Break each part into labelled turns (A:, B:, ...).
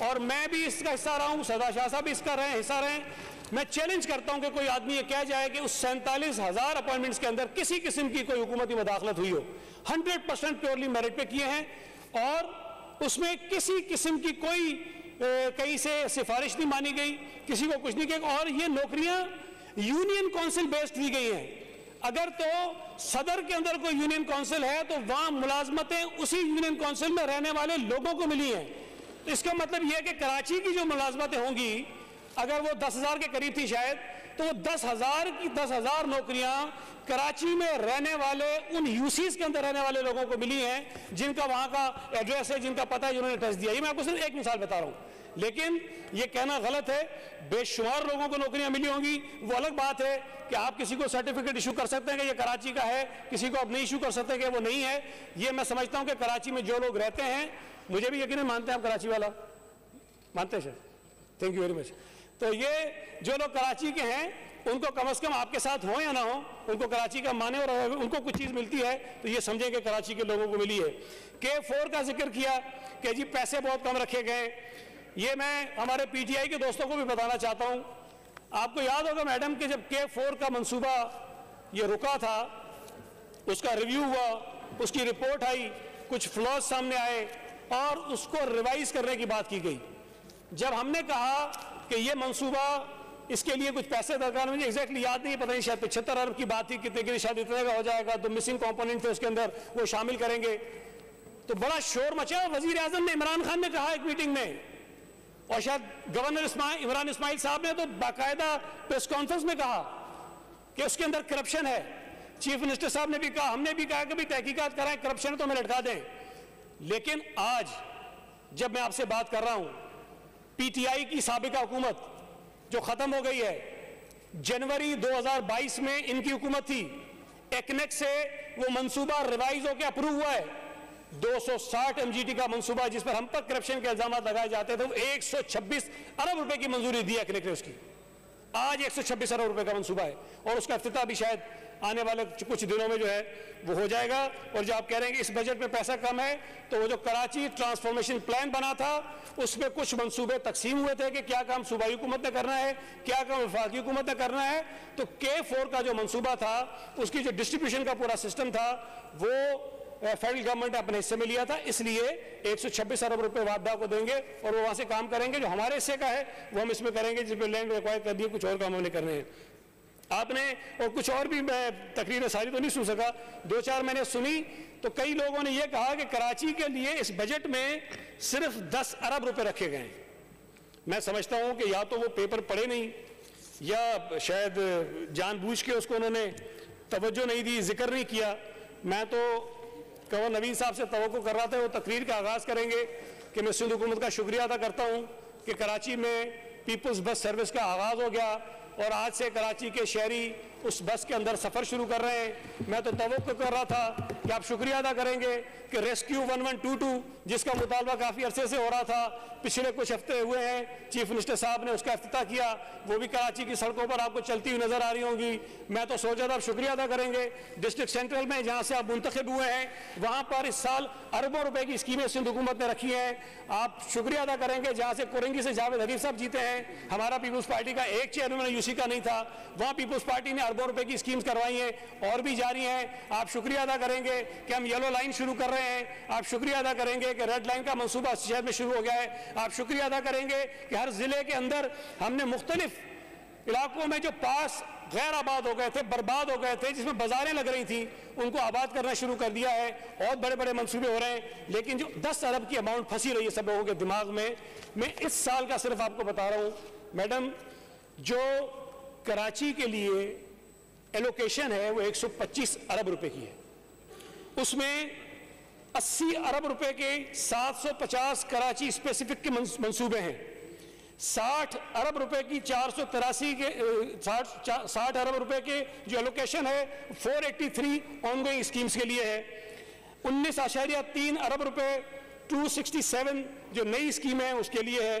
A: اور میں بھی اس کا حصہ رہا ہوں, سردار شاہ صاحب بھی اس کا حصہ رہے ہیں. میں چیلنج کرتا ہوں کہ کوئی آدمی یہ کہہ جائے کہ اس 47,000 اپوائنٹمنٹس کے اندر کسی قسم کی کوئی حکومتی مداخلت ہوئی ہو. 100% پیورلی میرٹ پہ کیے ہیں, اور اس میں کسی قسم کی کوئی کہیں سے سفارش نہیں مانی گئی, کسی کو کچھ نہیں کیا. اور یہ نوکریاں یونین کونسل بیسڈ دی گئی ہیں. اگر تو صدر کے اندر کوئی یونین کونسل ہے تو وہاں ملازمتیں اسی یونین کونسل میں رہنے والے لوگوں کو ملی ہیں. تو اس کا مطلب یہ ہے کہ کراچی کی جو ملازمتیں ہوں گی, اگر وہ 10,000 کے قریب تھی شاید, تو وہ 10,000 نوکریاں کراچی میں رہنے والے ان یوسیز کے اندر رہنے والے لوگوں کو ملی ہیں جن کا وہاں کا ایڈریس ہے, جن کا پتہ ہے, جنہوں نے ٹیسٹ دیا. یہ میں آپ کو صرف ایک مثال بتا رہا ہوں, لیکن یہ کہنا غلط ہے. بے شمار لوگوں کو نوکریاں ملی ہوں گی. وہ الگ بات ہے کہ آپ کسی کو سرٹیفکیٹ ایشو کر سکتے ہیں کہ یہ کراچی کا ہے, کسی کو آپ نہیں ایشو کر سکتے کہ وہ نہیں ہے. یہ میں سمجھتا ہوں کہ کراچی میں جو لوگ رہتے ہیں, مجھے بھی یقیناً مانتے ہیں آپ کراچی والا, مانتے ہیں سر, تھینک یو ویری مچ. تو یہ جو لوگ کراچی کے ہیں ان کو کم از کم آپ کے ساتھ ہوں یا نہ ہوں, ان کو کراچی کا مانے, اور اگر ان کو کچھ چیز ملتی ہے تو یہ سمجھیں کہ کراچی کے لوگوں کو ملی ہے. K4 کا ذکر کیا کہ جی پیسے بہت کم رکھے گئے. یہ میں ہمارے پی ٹی آئی کے دوستوں کو بھی بتانا چاہتا ہوں. آپ کو یاد ہوگا میڈم کہ جب K4 کا منصوبہ یہ رکا تھا, اس کا ریویو ہوا, اس کی رپورٹ آئی, کچھ فلاز سامنے آئے اور اس کو ریوائز کرنے کی بات کی گئی. جب ہم نے کہا کہ یہ منصوبہ اس کے لیے کچھ پیسے درکار, مجھے ایگزیکٹلی یاد نہیں, پتہ نہیں شاید 75 ارب کی بات تھی, کتنے کے لیے شاید اتنے کا ہو جائے گا, تو مسنگ کمپوننٹ تھے اس کے اندر, وہ شامل کریں گے. تو بڑا شور مچا. وزیر اعظم نے عمران خان نے کہا ایک میٹنگ میں, اور شاید گورنر عمران اسماعیل صاحب نے تو باقاعدہ پریس کانفرنس میں کہا کہ اس کے اندر کرپشن ہے. چیف منسٹر صاحب نے بھی کہا, ہم نے بھی کہا کہ بھی تحقیقات کرائیں, کرپشن تو ہمیں لٹکا دیں. لیکن آج جب میں آپ سے بات کر رہا ہوں, پی ٹی آئی کی سابقہ حکومت جو ختم ہو گئی ہے, جنوری 2022 میں ان کی حکومت تھی, ایکنیک سے وہ منصوبہ ریوائز ہو کے اپروو ہوا ہے. 260 MGT کا منصوبہ جس پر ہم پر کرپشن کے الزامات لگائے جاتے تھے, وہ 126 ارب روپے کی منظوری دی ایکنیک نے اس کی. آج 126 ارب روپے کا منصوبہ ہے, اور اس کا افتتاح بھی شاید آنے والے کچھ دنوں میں جو ہے وہ ہو جائے گا. اور جو آپ کہہ رہے ہیں کہ اس بجٹ میں پیسہ کم ہے, تو وہ جو کراچی ٹرانسفارمیشن پلان بنا تھا اس میں کچھ منصوبے تقسیم ہوئے تھے کہ کیا کام صوبائی حکومت نے کرنا ہے, کیا کام وفاقی حکومت نے کرنا ہے. تو K4 کا جو منصوبہ تھا, اس کی جو ڈسٹریبیوشن کا پورا سسٹم تھا, وہ فیڈرل گورنمنٹ نے اپنے حصے میں لیا تھا. اس لیے 126 ارب روپے وابڈا کو دیں گے, اور وہ وہاں سے کام کریں گے. جو ہمارے حصے کا ہے وہ ہم اس میں کریں گے, جس میں لینڈ ایکوائر کر دیے, کچھ اور کام ہم نے کرنے ہیں. آپ نے اور کچھ اور بھی, میں تقریر ساری تو نہیں سن سکا, 2-4 میں نے سنی, تو کئی لوگوں نے یہ کہا کہ کراچی کے لیے اس بجٹ میں صرف 10 ارب روپے رکھے گئے ہیں. میں سمجھتا ہوں کہ یا تو وہ پیپر پڑھے نہیں, یا شاید جان بوجھ کے اس کو انہوں نے توجہ نہیں دی, ذکر نہیں کیا. میں تو گورنر نوین صاحب سے توقع کر رہا تھا وہ تقریر کا آغاز کریں گے کہ میں سندھ حکومت کا شکریہ ادا کرتا ہوں کہ کراچی میں پیپلز بس سروس کا آغاز ہو گیا, اور آج سے کراچی کے شہری اس بس کے اندر سفر شروع کر رہے ہیں. میں تو توقع کر رہا تھا کہ آپ شکریہ ادا کریں گے کہ ریسکیو 1122 جس کا مطالبہ کافی عرصے سے ہو رہا تھا, پچھلے کچھ ہفتے ہوئے ہیں, چیف منسٹر صاحب نے اس کا افتتاح کیا, وہ بھی کراچی کی سڑکوں پر آپ کو چلتی ہوئی نظر آ رہی ہوں گی. میں تو سوچا تھا آپ شکریہ ادا کریں گے. ڈسٹرکٹ سینٹرل میں جہاں سے آپ منتخب ہوئے ہیں, وہاں پر اس سال اربوں روپے کی اسکیمیں سندھ حکومت نے رکھی ہیں. آپ شکریہ ادا کریں گے. جہاں سے کورنگی سے جاوید حریف صاحب جیتے ہیں, ہمارا پیپلز پارٹی کا ایک چیئرمین یوسی کا نہیں تھا, وہاں پیپلز پارٹی نے اربوں روپے کی اسکیمز کروائی ہیں, اور بھی جاری ہیں. آپ شکریہ ادا کریں گے کہ ہم یلو لائن شروع کر رہے ہیں. آپ شکریہ ادا کریں گے کہ ریڈ لائن کا منصوبہ شہر میں شروع ہو گیا ہے. آپ شکریہ ادا کریں گے کہ ہر ضلع کے اندر ہم نے مختلف علاقوں میں جو پاس غیر آباد ہو گئے تھے, برباد ہو گئے تھے, جس میں بازاریں لگ رہی تھیں, ان کو آباد کرنا شروع کر دیا ہے. اور بڑے بڑے منصوبے ہو رہے ہیں. لیکن جو 10 ارب کی اماؤنٹ پھنسی رہی ہے سب لوگوں کے دماغ میں, میں اس سال کا صرف آپ کو بتا رہا ہوں میڈم, جو کراچی کے لیے ایلوکیشن ہے وہ 125 ارب روپے کی ہے. اس میں 80 ارب روپے کے 750 کراچی اسپیسیفک کے منصوبے ہیں. 60 ارب روپے کی 483 کے 60 ارب روپے کے جو ایلوکیشن ہے 483 آن گوئنگ اسکیمز کے لیے ہے. 19.3 ارب روپے 267 جو نئی اسکیم ہے اس کے لیے ہے.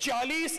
A: 40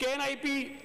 A: KNIP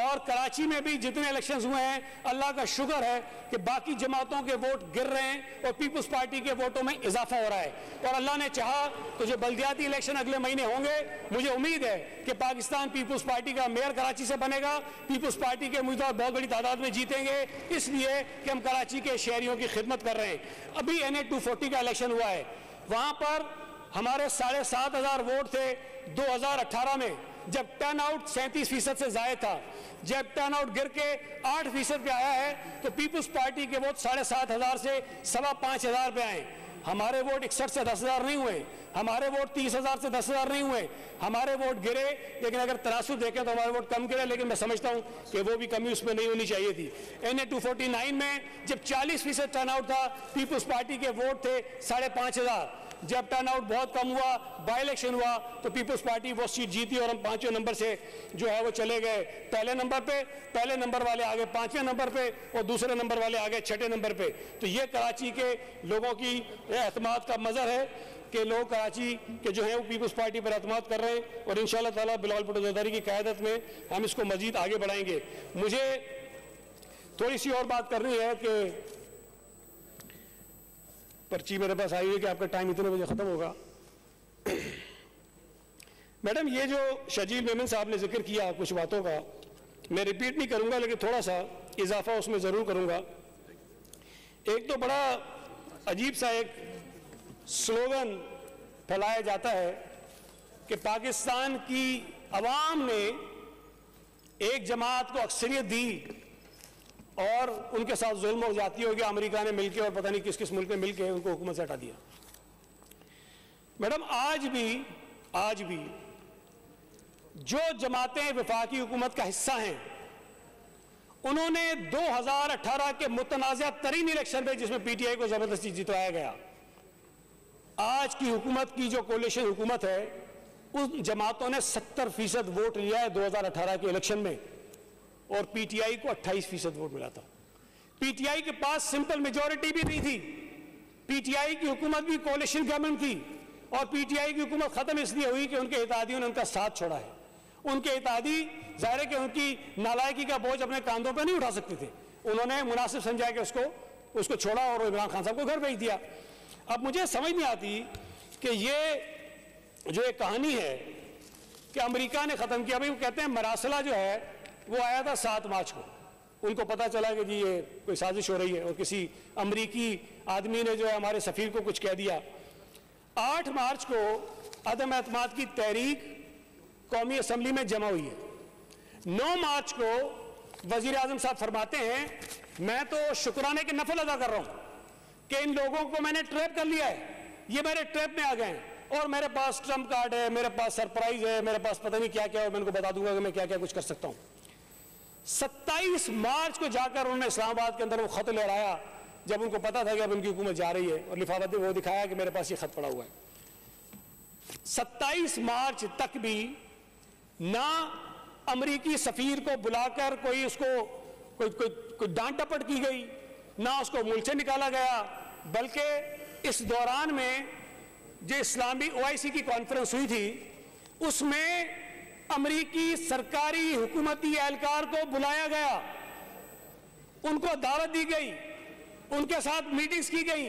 A: اور کراچی میں بھی جتنے الیکشنز ہوئے ہیں اللہ کا شکر ہے کہ باقی جماعتوں کے ووٹ گر رہے ہیں اور پیپلز پارٹی کے ووٹوں میں اضافہ ہو رہا ہے، اور اللہ نے چاہا تو جو بلدیاتی الیکشن اگلے مہینے ہوں گے مجھے امید ہے کہ پاکستان پیپلز پارٹی کا میئر کراچی سے بنے گا، پیپلز پارٹی کے امیدوار بہت بڑی تعداد میں جیتیں گے، اس لیے کہ ہم کراچی کے شہریوں کی خدمت کر رہے ہیں۔ ابھی NA 240 کا الیکشن ہوا ہے، وہاں پر ہمارے 7,500 ووٹ تھے 2018 میں، جب ٹرن آؤٹ 37% سے زائد تھا۔ جب ٹرن آؤٹ گر کے 8% پہ آیا ہے تو پیپلز پارٹی کے ووٹ 7,500 سے 5,500 پہ آئے۔ ہمارے ووٹ 61 سے 10,000 نہیں ہوئے، ہمارے ووٹ 30,000 سے 10,000 نہیں ہوئے، ہمارے ووٹ گرے، لیکن اگر تناسب دیکھیں تو ہمارے ووٹ کم گرے، لیکن میں سمجھتا ہوں کہ وہ بھی کمی اس میں نہیں ہونی چاہیے تھی۔ NA 249 میں جب 40% ٹرن آؤٹ تھا، پیپلز پارٹی کے ووٹ تھے 5,500۔ جب ٹرن آؤٹ بہت کم ہوا، بائی الیکشن ہوا، تو پیپلز پارٹی وہ سیٹ جیتی اور ہم 5ویں نمبر سے جو ہے وہ چلے گئے پہلے نمبر پہ، پہلے نمبر والے آگے 5ویں نمبر پہ اور دوسرے نمبر والے آگے 6 نمبر پہ۔ تو یہ کراچی کے لوگوں کی اعتماد کا مظہر ہے کہ لوگ کراچی کے جو ہیں وہ پیپلز پارٹی پر اعتماد کر رہے ہیں، اور انشاءاللہ تعالیٰ بلاول بھٹو زرداری کی قیادت میں ہم اس کو مزید آگے بڑھائیں گے۔ مجھے تھوڑی سی اور بات کرنی ہے کہ پرچی میرے پاس آئی ہے کہ آپ کا ٹائم اتنے بجے ختم ہوگا۔ میڈم یہ جو شجیل میمن صاحب نے ذکر کیا کچھ باتوں کا، میں ریپیٹ نہیں کروں گا لیکن تھوڑا سا اضافہ اس میں ضرور کروں گا۔ ایک تو بڑا عجیب سا ایک سلوگن پھیلایا جاتا ہے کہ پاکستان کی عوام نے ایک جماعت کو اکثریت دی اور ان کے ساتھ ظلم اور زیادتی ہو گیا، امریکہ نے مل کے اور پتہ نہیں کس کس ملک نے مل کے ان کو حکومت سے ہٹا دیا۔ میڈم آج بھی جو جماعتیں وفاقی حکومت کا حصہ ہیں انہوں نے 2018 کے متنازع ترین الیکشن میں، جس میں PTI کو زبردستی جتوایا گیا، آج کی حکومت کی جو کولیشن حکومت ہے ان جماعتوں نے 70% ووٹ لیا ہے 2018 کے الیکشن میں، اور PTI کو 28% ووٹ ملا تھا۔ PTI کے پاس سمپل میجورٹی بھی نہیں تھی، PTI کی حکومت بھی کولیشن گورنمنٹ تھی، اور PTI کی حکومت ختم اس لیے ہوئی کہ ان کے اتحادیوں نے ان کا ساتھ چھوڑا ہے۔ ان کے اتحادی ظاہر ہے کہ ان کی نالائکی کا بوجھ اپنے کاندھوں پہ نہیں اٹھا سکتے تھے، انہوں نے مناسب سمجھا کہ اس کو چھوڑا اور عمران خان صاحب کو گھر بھیج دیا۔ اب مجھے سمجھ نہیں آتی کہ یہ جو ایک کہانی ہے کہ امریکہ نے ختم کیا، بھائی وہ کہتے ہیں مراسلہ جو ہے وہ آیا تھا 7 مارچ کو، ان کو پتا چلا کہ جی یہ کوئی سازش ہو رہی ہے، اور کسی امریکی آدمی نے جو ہے ہمارے سفیر کو کچھ کہہ دیا۔ 8 مارچ کو عدم اعتماد کی تحریک قومی اسمبلی میں جمع ہوئی ہے۔ 9 مارچ کو وزیر اعظم صاحب فرماتے ہیں میں تو شکرانے کے نفل ادا کر رہا ہوں کہ ان لوگوں کو میں نے ٹریپ کر لیا ہے، یہ میرے ٹریپ میں آ گئے ہیں، اور میرے پاس ٹرمپ کارڈ ہے، میرے پاس سرپرائز ہے، میرے پاس پتہ نہیں کیا کیا ہے، میں ان کو بتا دوں گا کہ میں کیا کیا کچھ کر سکتا ہوں۔ 27 مارچ کو جا کر انہوں نے اسلام آباد کے اندر وہ خط لہرایا، جب ان کو پتا تھا کہ اب ان کی حکومت جا رہی ہے، اور لفافت میں وہ دکھایا کہ میرے پاس یہ خط پڑا ہوا ہے۔ 27 مارچ تک بھی نہ امریکی سفیر کو بلا کر کوئی اس کو کوئی ڈانٹ ڈپٹ کی گئی، نہ اس کو ملک سے نکالا گیا، بلکہ اس دوران میں جو اسلامی OIC کی کانفرنس ہوئی تھی اس میں امریکی سرکاری حکومتی اہلکار کو بلایا گیا، ان کو دعوت دی گئی، ان کے ساتھ میٹنگز کی گئی،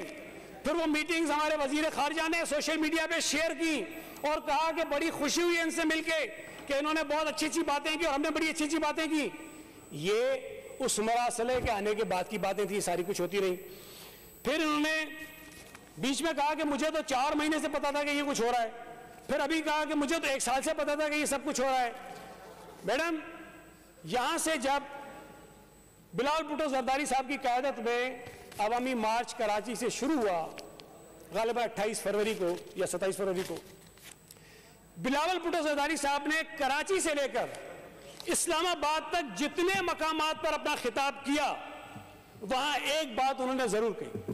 A: پھر وہ میٹنگز ہمارے وزیر خارجہ نے سوشل میڈیا پہ شیئر کی اور کہا کہ بڑی خوشی ہوئی ان سے مل کے کہ انہوں نے بہت اچھی اچھی باتیں کی اور ہم نے بڑی اچھی اچھی باتیں کی۔ یہ اس مراسلے کے آنے کے بعد کی باتیں تھی، ساری کچھ ہوتی رہی۔ پھر انہوں نے بیچ میں کہا کہ مجھے تو 4 مہینے سے پتا تھا کہ یہ کچھ ہو رہا ہے، پھر ابھی کہا کہ مجھے تو 1 سال سے پتا تھا کہ یہ سب کچھ ہو رہا ہے۔ میڈم یہاں سے جب بلاول بھٹو زرداری صاحب کی قیادت میں عوامی مارچ کراچی سے شروع ہوا، غالباً 28 فروری کو یا 27 فروری کو، بلاول بھٹو زرداری صاحب نے کراچی سے لے کر اسلام آباد تک جتنے مقامات پر اپنا خطاب کیا وہاں ایک بات انہوں نے ضرور کہی،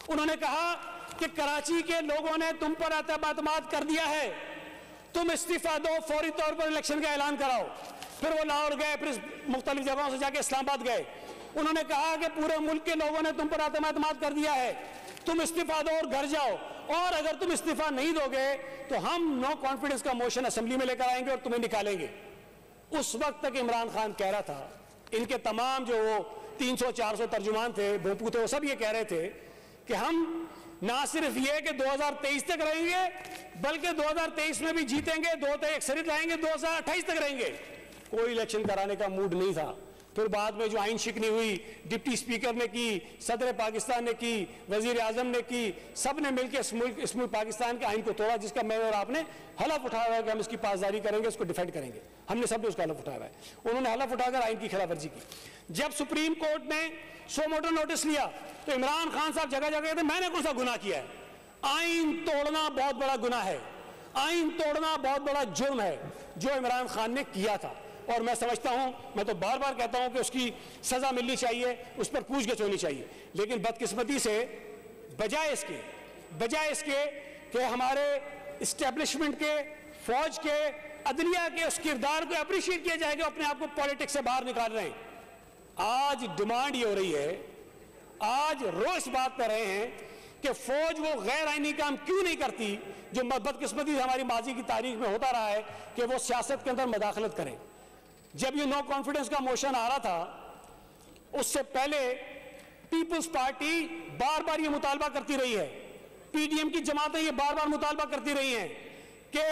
A: انہوں نے کہا کہ کراچی کے لوگوں نے تم پر اعتماد کر دیا ہے، تم استعفیٰ دو، فوری طور پر الیکشن کا اعلان کراؤ۔ پھر وہ لاہور گئے، پھر مختلف جگہوں سے جا کے اسلام آباد گئے، انہوں نے کہا کہ پورے ملک کے لوگوں نے تم پر اعتماد کر دیا ہے، تم استعفیٰ دو اور گھر جاؤ، اور اگر تم استعفیٰ نہیں دو گے تو ہم نو کانفیڈنس کا موشن اسمبلی میں لے کر آئیں گے اور تمہیں نکالیں گے۔ اس وقت تک عمران خان کہہ رہا تھا، ان کے تمام جو وہ 300-400 ترجمان تھے، بھوپو تھے، وہ سب یہ کہہ رہے تھے کہ ہم نہ صرف یہ کہ 2023 تک رہیں گے بلکہ 2023 میں بھی جیتیں گے، 2 اکثریت لائیں گے، 2028 تک رہیں گے. کوئی الیکشن کرانے کا موڈ نہیں تھا. پھر بعد میں جو آئین شکنی ہوئی، ڈپٹی اسپیکر نے کی، صدر پاکستان نے کی، وزیر اعظم نے کی، سب نے مل کے اس ملک پاکستان کے آئین کو توڑا، جس کا میں اور آپ نے حلف اٹھایا ہے کہ ہم اس کی پاسداری کریں گے، اس کو ڈیفینڈ کریں گے. ہم نے سب نے اس کا حلف اٹھایا ہے. انہوں نے حلف اٹھا کر آئین کی خلاف ورزی کی. جب سپریم کورٹ نے سو موٹو نوٹس لیا تو عمران خان صاحب جگہ جگہ تھے میں نے کون سا گناہ کیا ہے؟ آئین توڑنا بہت بڑا گناہ ہے، آئین توڑنا بہت بڑا جرم ہے جو عمران خان نے کیا تھا. اور میں سمجھتا ہوں، میں تو بار بار کہتا ہوں کہ اس کی سزا ملنی چاہیے، اس پر پوچھ گچھ ہونی چاہیے. لیکن بدقسمتی سے بجائے اس کے کہ ہمارے اسٹیبلشمنٹ کے، فوج کے، عدلیہ کے اس کردار کو اپریشیٹ کیا جائے گا، اپنے آپ کو پالیٹکس سے باہر نکال رہے ہیں. آج ڈیمانڈ یہ ہو رہی ہے، آج روز بات کر رہے ہیں کہ فوج وہ غیر آئینی کام کیوں نہیں کرتی جو بدقسمتی سے ہماری ماضی کی تاریخ میں ہوتا رہا ہے کہ وہ سیاست کے اندر مداخلت کریں. جب یہ نو کانفیڈنس کا موشن آ رہا تھا اس سے پہلے پیپلز پارٹی بار بار یہ مطالبہ کرتی رہی ہے، پی ڈی ایم کی جماعتیں یہ بار بار مطالبہ کرتی رہی ہیں کہ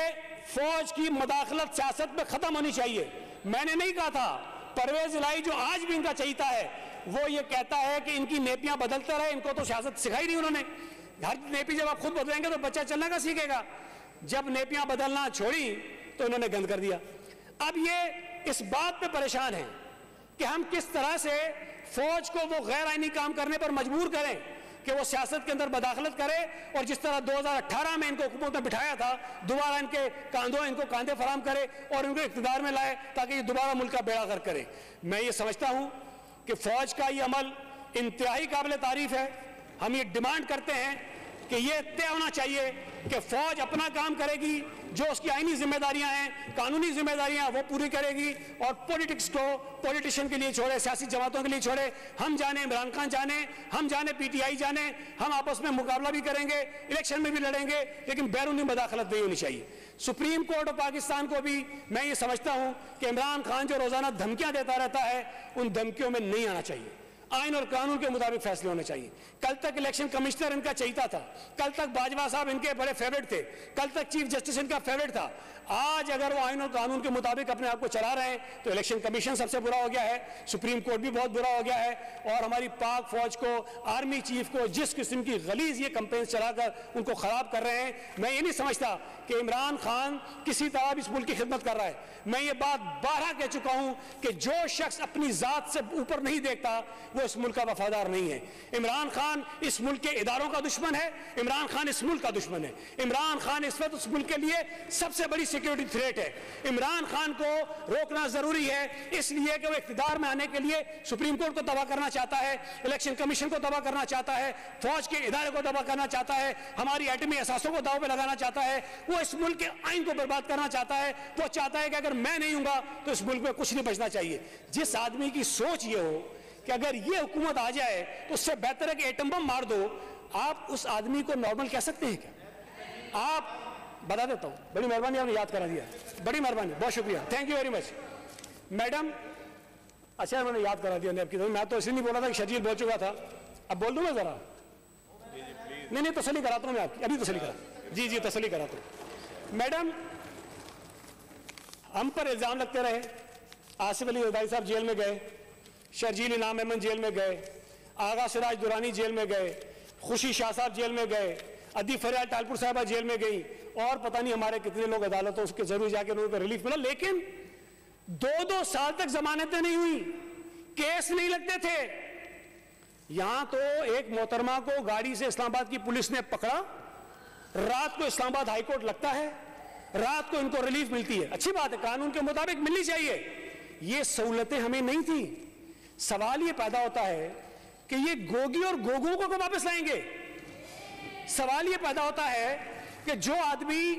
A: فوج کی مداخلت سیاست میں ختم ہونی چاہیے. میں نے نہیں کہا تھا، پرویز الہی جو آج بھی ان کا چہیتا ہے وہ یہ کہتا ہے کہ ان کی نیپیاں بدلتے رہے، ان کو تو سیاست سکھائی نہیں انہوں نے. ہر نیپی جب آپ خود بدلیں گے تو بچہ چلنا کا سیکھے گا. جب نیپیاں بدلنا چھوڑی تو انہوں نے گند کر دیا. اب یہ اس بات پہ پریشان ہیں کہ ہم کس طرح سے فوج کو وہ غیر آئینی کام کرنے پر مجبور کریں کہ وہ سیاست کے اندر مداخلت کرے، اور جس طرح 2018 میں ان کو حکومت میں بٹھایا تھا دوبارہ ان کے ان کو کاندھے فراہم کرے اور ان کو اقتدار میں لائے تاکہ یہ دوبارہ ملک کا بیڑا غرق کرے. میں یہ سمجھتا ہوں کہ فوج کا یہ عمل انتہائی قابل تعریف ہے. ہم یہ ڈیمانڈ کرتے ہیں کہ یہ طے ہونا چاہیے کہ فوج اپنا کام کرے گی، جو اس کی آئینی ذمہ داریاں ہیں، قانونی ذمہ داریاں وہ پوری کرے گی، اور پولیٹکس کو پولیٹیشین کے لیے چھوڑے، سیاسی جماعتوں کے لیے چھوڑے. ہم جانے عمران خان جانے، ہم جانے پی ٹی آئی جانے، ہم آپس میں مقابلہ بھی کریں گے، الیکشن میں بھی لڑیں گے، لیکن بیرونی مداخلت نہیں ہونی چاہیے. سپریم کورٹ آف پاکستان کو بھی میں یہ سمجھتا ہوں کہ عمران خان جو روزانہ دھمکیاں دیتا رہتا ہے ان دھمکیوں میں نہیں آنا چاہیے. آئین اور قانون کے مطابق فیصلے ہونے چاہیے. کل تک الیکشن کمشنر ان کا چہیتا تھا، کل تک باجوہ صاحب ان کے بڑے فیوریٹ تھے، کل تک چیف جسٹس ان کا فیوریٹ تھا. آج اگر وہ آئین اور قانون کے مطابق اپنے آپ کو چلا رہے ہیں تو الیکشن کمیشن سب سے برا ہو گیا ہے، سپریم کورٹ بھی بہت برا ہو گیا ہے، اور ہماری پاک فوج کو، آرمی چیف کو جس قسم کی غلیظ یہ کمپین چلا کر ان کو خراب کر رہے ہیں. میں یہ نہیں سمجھتا کہ عمران خان کسی طرح اس ملک کی خدمت کر رہا ہے. میں یہ بات بارہا کہہ چکا ہوں کہ جو شخص اپنی ذات سے اوپر نہیں دیکھتا وہ اس ملک کا وفادار نہیں ہے. عمران خان اس ملک کے اداروں کا دشمن ہے، عمران خان اس ملک کا دشمن ہے. عمران خان اس وقت اس ملک کے لیے سب سے بڑی سیکیورٹی تھریٹ ہے. عمران خان کو روکنا ضروری ہے، اس لیے کہ وہ اقتدار میں آنے کے لیے سپریم کورٹ کو تباہ کرنا چاہتا ہے، الیکشن کمیشن کو تباہ کرنا چاہتا ہے، فوج کے ادارے کو تباہ کرنا چاہتا ہے، ہماری ایٹمی اثاثوں کو داؤ پہ لگانا چاہتا ہے. وہ اس ملک کے آئین کو برباد کرنا چاہتا ہے. وہ چاہتا ہے کہ اگر میں نہیں ہوں گا تو اس ملک میں کچھ نہیں بچنا چاہیے. جس آدمی کی سوچ یہ ہو کہ اگر یہ حکومت آ جائے تو اس سے بہتر ہے کہ ایٹم بم مار دو، آپ اس آدمی کو نارمل کہہ سکتے ہیں کیا؟ آپ بتا دیتا ہوں. بڑی مہربانی، آپ نے یاد کرا دیا، بڑی مہربانی، بہت شکریہ، thank you very much madam. اچھا میں نے یاد کرا دیا نیب کی. میں تو اس لیے نہیں بولا تھا کہ شرجیل بول چکا تھا، اب بول دوں میں ذرا. نہیں تسلی کراتا ہوں میں آپ کی، ابھی تسلی کرا. جی تسلی کراتا ہوں. میڈم، ہم پر الزام لگتے رہے، آصف علی زرداری صاحب جیل میں گئے، شرجیل انعام احمد جیل میں گئے، آغا سراج درانی جیل میں گئے، خوشی شاہ صاحب جیل میں گئے، ادی فریال ٹالپور صاحبہ جیل میں گئی، اور پتہ نہیں ہمارے کتنے لوگ عدالتوں اس کے ضرور جا کے انہوں کو ریلیف ملا. لیکن 2 سال تک ضمانتیں نہیں ہوئی، کیس نہیں لگتے تھے. یہاں تو ایک محترمہ کو گاڑی سے اسلام آباد کی پولیس نے پکڑا، رات کو اسلام آباد ہائی کورٹ لگتا ہے، رات کو ان کو ریلیف ملتی ہے. اچھی بات ہے، قانون کے مطابق ملنی چاہیے. یہ سہولتیں ہمیں نہیں تھیں. سوال یہ پیدا ہوتا ہے کہ یہ گوگی اور گوگوں کو واپس لائیں گے. سوال یہ پیدا ہوتا ہے کہ جو آدمی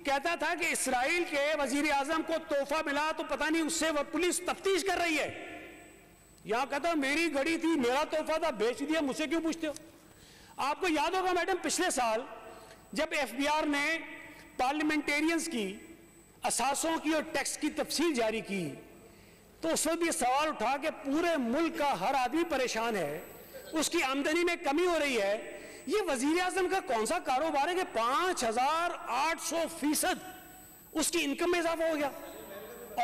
A: کہتا تھا کہ اسرائیل کے وزیر اعظم کو تحفہ ملا تو پتہ نہیں اس سے وہ پولیس تفتیش کر رہی ہے، یہاں کہتا میری گھڑی تھی، میرا تحفہ تھا، بیچ دیا، مجھ سے کیوں پوچھتے ہو؟ آپ کو یاد ہوگا میڈم، پچھلے سال جب ایف بی آر نے پارلیمنٹیرینز کی اثاثوں کی اور ٹیکس کی تفصیل جاری کی تو اس وقت یہ سوال اٹھا کہ پورے ملک کا ہر آدمی پریشان ہے, اس کی آمدنی میں کمی ہو رہی ہے, یہ وزیر اعظم کا کون سا کاروبار ہے کہ 5800% اس کی انکم میں اضافہ ہو گیا,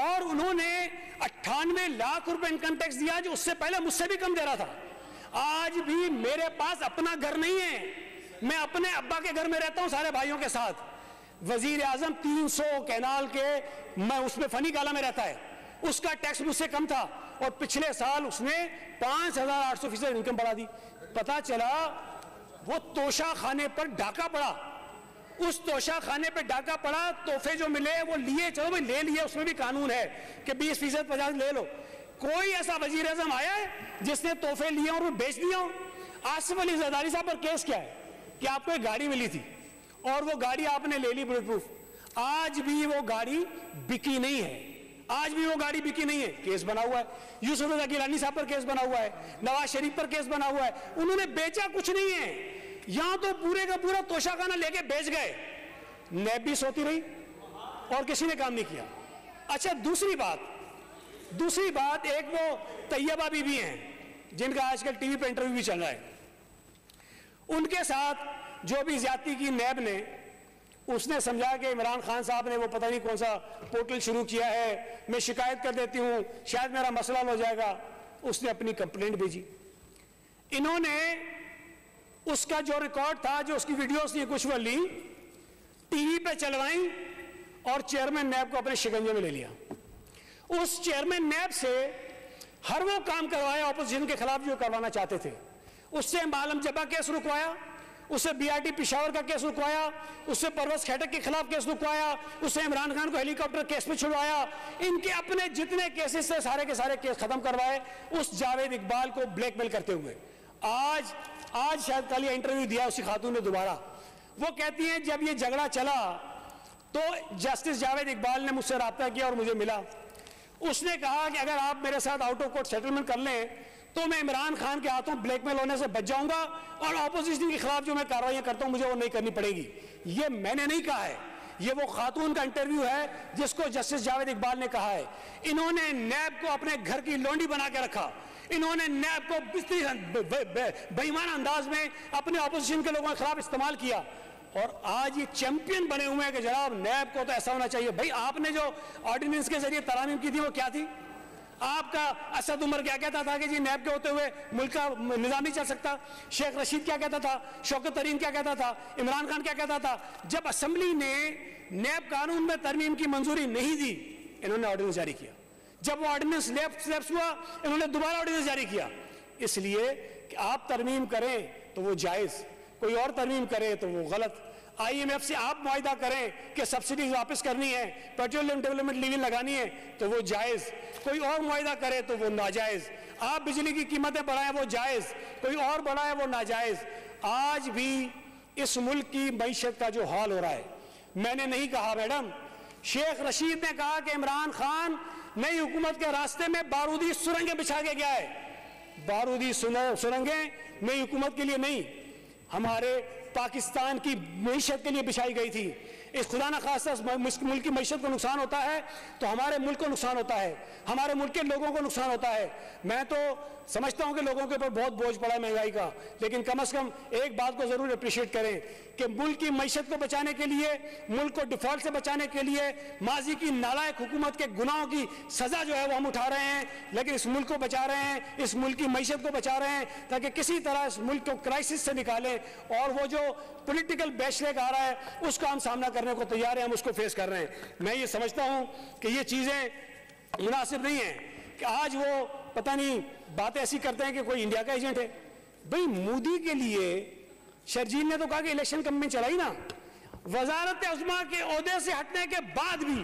A: اور انہوں نے 98 لاکھ روپے انکم ٹیکس دیا جو اس سے پہلے مجھ سے بھی کم دے رہا تھا. آج بھی میرے پاس اپنا گھر نہیں ہے, میں اپنے ابا کے گھر میں رہتا ہوں سارے بھائیوں کے ساتھ. وزیر اعظم 300 کینال کے میں اس میں فنی کالا میں رہتا ہے, اس کا ٹیکس مجھ سے کم تھا, اور پچھلے سال اس نے 5800% انکم بڑھا دی. پتا چلا وہ توشہ خانے پر ڈاکہ پڑا, اس توشہ خانے پہ ڈاکہ پڑا, تحفے جو ملے وہ لیے, چلو بھائی لے لیے, اس میں بھی قانون ہے کہ 20% 50 لے لو. کوئی ایسا وزیر اعظم آیا ہے جس نے تحفے لیے اور وہ بیچ دیا ہو؟ آصف علی زرداری صاحب پر کیس کیا ہے کہ آپ کو ایک گاڑی ملی تھی اور وہ گاڑی آپ نے لے لی بلٹ پروف, آج بھی وہ گاڑی بکی نہیں ہے, آج بھی وہ گاڑی بکی نہیں ہے, کیس بنا ہوا ہے. یوسف رضا گیلانی صاحب پر کیس بنا ہوا ہے, نواز شریف پر کیس بنا ہوا ہے, انہوں نے بیچا کچھ نہیں ہے, یہاں تو پورے کا پورا توشہ خانہ لے کے بیچ گئے, نیب بھی سوتی رہی اور کسی نے کام نہیں کیا. اچھا دوسری بات ایک وہ طیبہ بی بی ہیں جن کا آج کل ٹی وی پہ انٹرویو بھی چل رہا ہے, ان کے ساتھ جو بھی زیادتی کی نیب نے, اس نے سمجھا کہ عمران خان صاحب نے وہ پتہ نہیں کون سا پورٹل شروع کیا ہے, میں شکایت کر دیتی ہوں شاید میرا مسئلہ ہو جائے گا, اس نے اپنی کمپلینٹ بھیجی. انہوں نے اس کا جو ریکارڈ تھا, جو اس کی ویڈیوز تھی کچھ وہ لی, ٹی وی پہ چلوائیں اور چیئرمین نیب کو اپنے شکنجے میں لے لیا. اس چیئرمین نیب سے ہر وہ کام کروایا اپوزیشن کے خلاف جو کروانا چاہتے تھے. اس سے معلم جبا کیس رکوایا, اس سے بی آر ٹی پشاور کا کیس رکوایا, اس سے پرویز کھٹک کے خلاف کیس رکوایا, اس سے عمران خان کو ہیلی کاپٹر کیس میں چھڑوایا, ان کے اپنے جتنے کیسز سے سارے کے سارے کیس ختم کروائے اس جاوید اقبال کو بلیک میل کرتے ہوئے. آج شاید کل یہ انٹرویو دیا اسی خاتون نے دوبارہ, وہ کہتی ہیں جب یہ جھگڑا چلا تو جسٹس جاوید اقبال نے مجھ سے رابطہ کیا اور مجھے ملا. اس نے کہا کہ اگر آپ میرے ساتھ آؤٹ آف کورٹ سیٹلمنٹ کر لیں تو میں عمران خان کے ہاتھوں بلیک میل ہونے سے بچ جاؤں گا, اور اپوزیشن کے خلاف جو میں کارروائیاں کرتا ہوں مجھے وہ نہیں کرنی پڑے گی. یہ میں نے نہیں کہا ہے, یہ وہ خاتون کا انٹرویو ہے جس کو جسٹس جاوید اقبال نے کہا ہے. انہوں نے نیب کو اپنے گھر کی لونڈی بنا کے رکھا, انہوں نے نیب کو بے ایمانہ انداز میں اپنے اپوزیشن کے لوگوں کے خلاف استعمال کیا, اور آج یہ چیمپئن بنے ہوئے ہیں کہ جناب نیب کو تو ایسا ہونا چاہیے. بھائی آپ نے جو آرڈیننس کے ذریعے ترامیم کی تھی وہ کیا تھی؟ آپ کا اسد عمر کیا کہتا تھا کہ جی نیب کے ہوتے ہوئے ملک کا نظام نہیں چل سکتا, شیخ رشید کیا کہتا تھا, شوکت ترین کیا کہتا تھا, عمران خان کیا کہتا تھا. جب اسمبلی نے نیب قانون میں ترمیم کی منظوری نہیں دی, انہوں نے آرڈیننس جاری کیا. جب وہ آرڈیننس لیپس ہوا, انہوں نے دوبارہ آرڈیننس جاری کیا. اس لیے کہ آپ ترمیم کریں تو وہ جائز, کوئی اور ترمیم کرے تو وہ غلط. آئی ایم ایف سے آپ معاہدہ کریں کہ سبسڈیز واپس کرنی ہے, پیٹرولیم ڈیولپمنٹ لیول لگانی ہے تو وہ جائز, کوئی اور معاہدہ کرے تو وہ ناجائز. آپ بجلی کی قیمتیں بڑھائیں وہ جائز, کوئی اور بڑھائے وہ ناجائز. آج بھی اس ملک کی معیشت کا جو حال ہو رہا ہے, میں نے نہیں کہا میڈم, شیخ رشید نے کہا کہ عمران خان نئی حکومت کے راستے میں بارودی سرنگیں بچھا کے گیا ہے. بارودی سرنگیں نئی حکومت کے لیے نہیں, ہمارے پاکستان کی معیشت کے لیے بچھائی گئی تھی. اس خدا نخواستہ ملک کی معیشت کو نقصان ہوتا ہے تو ہمارے ملک کو نقصان ہوتا ہے, ہمارے ملک کے لوگوں کو نقصان ہوتا ہے. میں تو سمجھتا ہوں کہ لوگوں کے اوپر بہت بوجھ پڑا ہے مہنگائی کا, لیکن کم از کم ایک بات کو ضرور اپریشیٹ کریں کہ ملک کی معیشت کو بچانے کے لیے, ملک کو ڈیفالٹ سے بچانے کے لیے ماضی کی نالائق حکومت کے گناہوں کی سزا جو ہے وہ ہم اٹھا رہے ہیں, لیکن اس ملک کو بچا رہے ہیں, اس ملک کی معیشت کو بچا رہے ہیں تاکہ کسی طرح اس ملک کو کرائسس سے نکالیں, اور وہ جو پولیٹیکل بیشلیک آ رہا ہے اس کا ہم سامنا کرنے کو تیار ہیں, ہم اس کو فیس کر رہے ہیں. میں یہ سمجھتا ہوں کہ یہ چیزیں مناسب نہیں ہیں کہ آج وہ پتہ نہیں باتیں ایسی کرتے ہیں کہ کوئی انڈیا کا ایجنٹ ہے. بھئی مودی کے لیے شرجیل نے تو کہا کہ الیکشن کمپین چلائی نا, وزارت عظمیٰ کے عہدے سے ہٹنے کے بعد بھی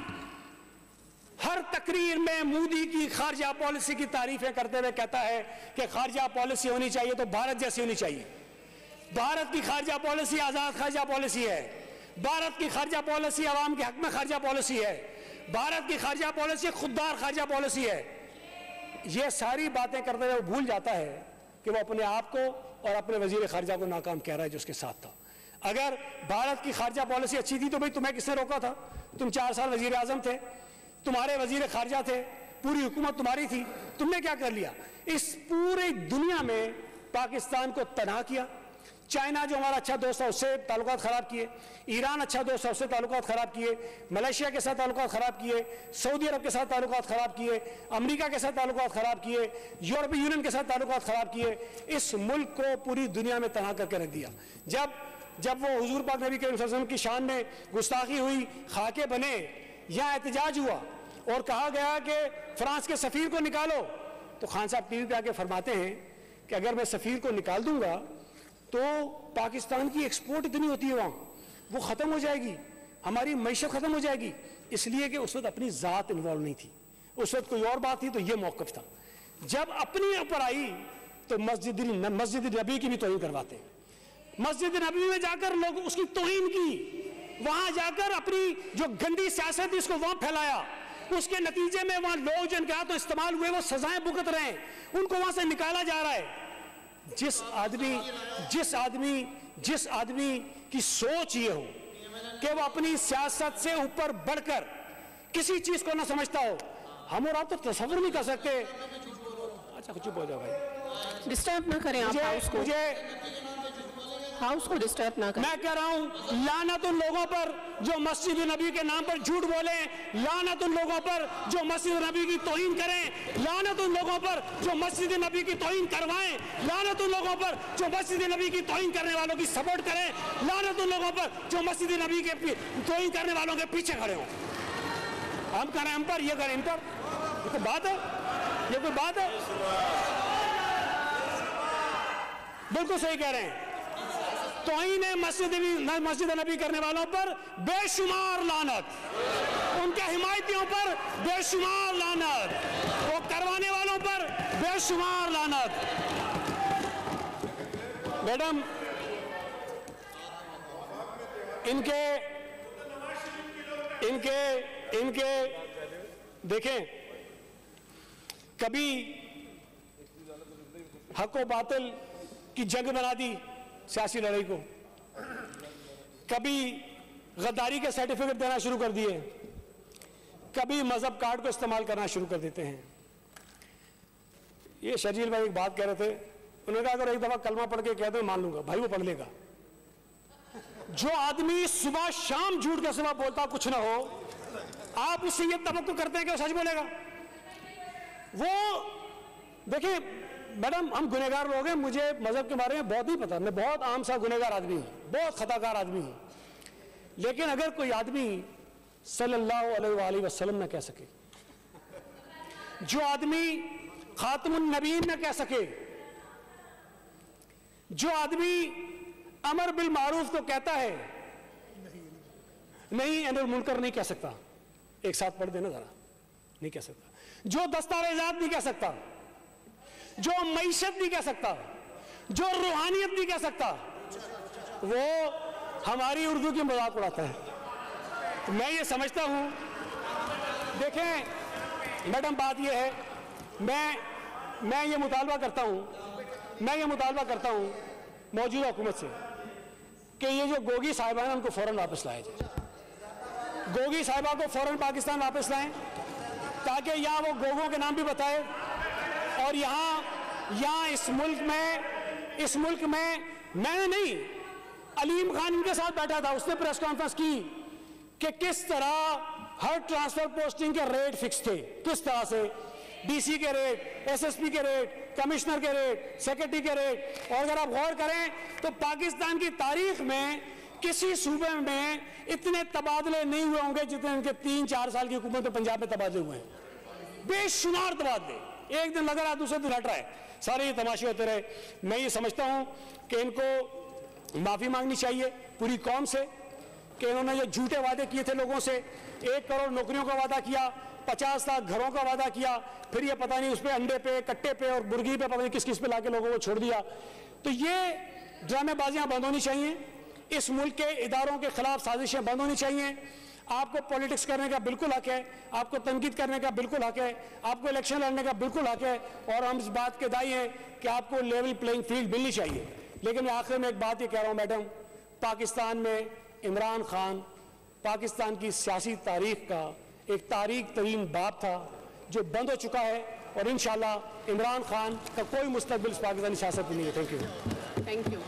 A: ہر تقریر میں مودی کی خارجہ پالیسی کی تعریفیں کرتے ہوئے کہتا ہے کہ خارجہ پالیسی ہونی چاہیے تو بھارت جیسی ہونی چاہیے. بھارت کی خارجہ پالیسی آزاد خارجہ پالیسی ہے, بھارت کی خارجہ پالیسی عوام کے حق میں خارجہ پالیسی ہے, بھارت کی خارجہ پالیسی خوددار خارجہ پالیسی ہے. یہ ساری باتیں کرتے ہوئے وہ بھول جاتا ہے کہ وہ اپنے آپ کو اور اپنے وزیر خارجہ کو ناکام کہہ رہا ہے جو اس کے ساتھ تھا.
B: اگر بھارت کی خارجہ پالیسی اچھی تھی تو بھئی تمہیں کس نے روکا تھا؟ تم 4 سال وزیر اعظم تھے، تمہارے وزیر خارجہ تھے، پوری حکومت تمہاری تھی، تم نے کیا کر لیا؟ اس پوری دنیا میں پاکستان کو تنہا کیا. چائنا جو ہمارا اچھا دوست تھا اس سے تعلقات خراب کیے، ایران اچھا دوست تھا اس سے تعلقات خراب کیے، ملیشیا کے ساتھ تعلقات خراب کیے، سعودی عرب کے ساتھ تعلقات خراب کیے، امریکہ کے ساتھ تعلقات خراب کیے، یورپی یونین کے ساتھ تعلقات خراب کیے. اس ملک کو پوری دنیا میں تنہا کر کے رکھ دیا. جب وہ حضور پاک نبی کریم صلی اللہ علیہ وسلم کی شان میں گستاخی ہوئی، خاکے بنے، یہاں احتجاج ہوا اور کہا گیا کہ فرانس کے سفیر کو نکالو، تو خان صاحب ٹی وی پہ آ کے فرماتے ہیں کہ اگر میں سفیر کو نکال دوں گا تو پاکستان کی ایکسپورٹ اتنی ہوتی ہے وہاں، وہ ختم ہو جائے گی، ہماری معیشت ختم ہو جائے گی. اس لیے کہ اس وقت اپنی ذات انوالو نہیں تھی، اس وقت کوئی اور بات تھی، تو یہ موقف تھا. جب اپنی اوپر آئی تو مسجد نبی کی بھی توہین کرواتے ہیں. مسجد نبی میں جا کر لوگ اس کی توہین کی، وہاں جا کر اپنی جو گندی سیاست تھی اس کو وہاں پھیلایا. اس کے نتیجے میں وہاں لوگ جن کے ہاتھوں استعمال ہوئے وہ سزائیں بھگت رہے ہیں، ان کو وہاں سے نکالا جا رہا ہے. جس آدمی کی سوچ یہ ہو کہ وہ اپنی سیاست سے اوپر بڑھ کر کسی چیز کو نہ سمجھتا ہو، ہم اور آپ تو تصور نہیں کر سکتے. اچھا چپ ہو جاؤ بھائی،
C: ڈسٹرب نہ کریں آپ ہاؤس کو ڈسٹرب نہ کریں.
B: میں کہہ رہا ہوں لعنت ان لوگوں پر جو مسجد نبی کے نام پر جھوٹ بولیں، لعنت ان لوگوں پر جو مسجد نبی کی توہین کریں، لعنت ان لوگوں پر جو مسجد نبی کی توہین کروائیں، لعنت ان لوگوں پر جو مسجد نبی کی توہین کرنے والوں کی سپورٹ کریں، لعنت ان لوگوں پر جو مسجد نبی کے توہین کرنے والوں کے پیچھے کھڑے ہوں. ہم کریں ہم پر، یہ کریں ان پر، یہ کوئی بات ہے؟ یہ کوئی بات ہے؟ بالکل صحیح کہہ رہے ہیں. توہین مسجد نبی کرنے والوں پر بے شمار لعنت، ان کے حمایتیوں پر بے شمار لعنت، وہ کروانے والوں پر بے شمار لعنت. میڈم ان کے دیکھیں، کبھی حق و باطل کی جنگ بنا دی سیاسی لڑائی کو، کبھی غداری کے سرٹیفکیٹ دینا شروع کر دیے، کبھی مذہب کارڈ کو استعمال کرنا شروع کر دیتے ہیں. یہ شرجیل بھائی ایک بات کہہ رہے تھے، انہوں نے کہا اگر ایک دفعہ کلمہ پڑھ کے کہہ دو مان لوں گا. بھائی وہ پڑھ لے گا. جو آدمی صبح شام جھوٹ کے سوا بولتا کچھ نہ ہو، آپ اس سے یہ توقع کرتے ہیں کہ وہ سچ بولے گا؟ وہ دیکھیں میڈم، ہم گنہگار لوگ ہیں، مجھے مذہب کے بارے میں بہت نہیں پتا، میں بہت عام سا گنہگار آدمی ہوں، بہت خطا کار آدمی ہوں. لیکن اگر کوئی آدمی صلی اللہ علیہ وآلہ وسلم نہ کہہ سکے، جو آدمی خاتم النبیین نہ کہہ سکے، جو آدمی امر بالمعروف کو کہتا ہے، نہیں انر منکر نہیں کہہ سکتا، ایک ساتھ پڑھ دینا ذرا، نہیں کہہ سکتا، جو دستاویزات نہیں کہہ سکتا، جو معیشت نہیں کہہ سکتا، جو روحانیت نہیں کہہ سکتا، وہ ہماری اردو کی مذاق اڑاتا ہے. میں یہ سمجھتا ہوں، دیکھیں میڈم بات یہ ہے، میں یہ مطالبہ کرتا ہوں موجودہ حکومت سے کہ یہ جو گوگی صاحبہ ہیں ان کو فوراً واپس لائے جائے. گوگی صاحبہ کو فوراً پاکستان واپس لائیں تاکہ یہاں وہ گوگوں کے نام بھی بتائے، اور یہاں اس ملک میں نے نہیں، علیم خان ان کے ساتھ بیٹھا تھا، اس نے پریس کانفرنس کی کہ کس طرح ہر ٹرانسفر پوسٹنگ کے ریٹ فکس تھے، کس طرح سے ڈی سی کے ریٹ، ایس ایس پی کے ریٹ، کمشنر کے ریٹ، سیکرٹری کے ریٹ. اور اگر آپ غور کریں تو پاکستان کی تاریخ میں کسی صوبے میں اتنے تبادلے نہیں ہوئے ہوں گے جتنے ان کے 3-4 سال کی حکومت میں پنجاب میں تبادلے ہوئے ہیں، بے شمار تبادلے. ایک دن لگ رہا ہے دوسرے دن ہٹ رہا ہے، سارے یہ تماشے ہوتے رہے. میں یہ سمجھتا ہوں کہ ان کو معافی مانگنی چاہیے پوری قوم سے کہ انہوں نے جو جھوٹے وعدے کیے تھے لوگوں سے، 1 کروڑ نوکریوں کا وعدہ کیا، 50 لاکھ گھروں کا وعدہ کیا، پھر یہ پتہ نہیں اس پہ انڈے پہ، کٹے پہ اور مرغی پہ پتہ نہیں کس پہ لا کے لوگوں کو چھوڑ دیا. تو یہ ڈرامے بازیاں بند ہونی چاہیے، اس ملک کے اداروں کے خلاف سازشیں بند ہونی چاہیے. آپ کو پولیٹکس کرنے کا بالکل حق ہے، آپ کو تنقید کرنے کا بالکل حق ہے، آپ کو الیکشن لڑنے کا بالکل حق ہے، اور ہم اس بات کے دائی ہیں کہ آپ کو لیول پلینگ فیلڈ ملنی چاہیے. لیکن میں آخر میں ایک بات یہ کہہ رہا ہوں میڈم، پاکستان میں عمران خان پاکستان کی سیاسی تاریخ کا ایک تاریخ ترین باب تھا جو بند ہو چکا ہے، اور انشاءاللہ عمران خان کا کوئی مستقبل اس پاکستانی سیاست میں نہیں ہے. Thank you.
C: Thank you.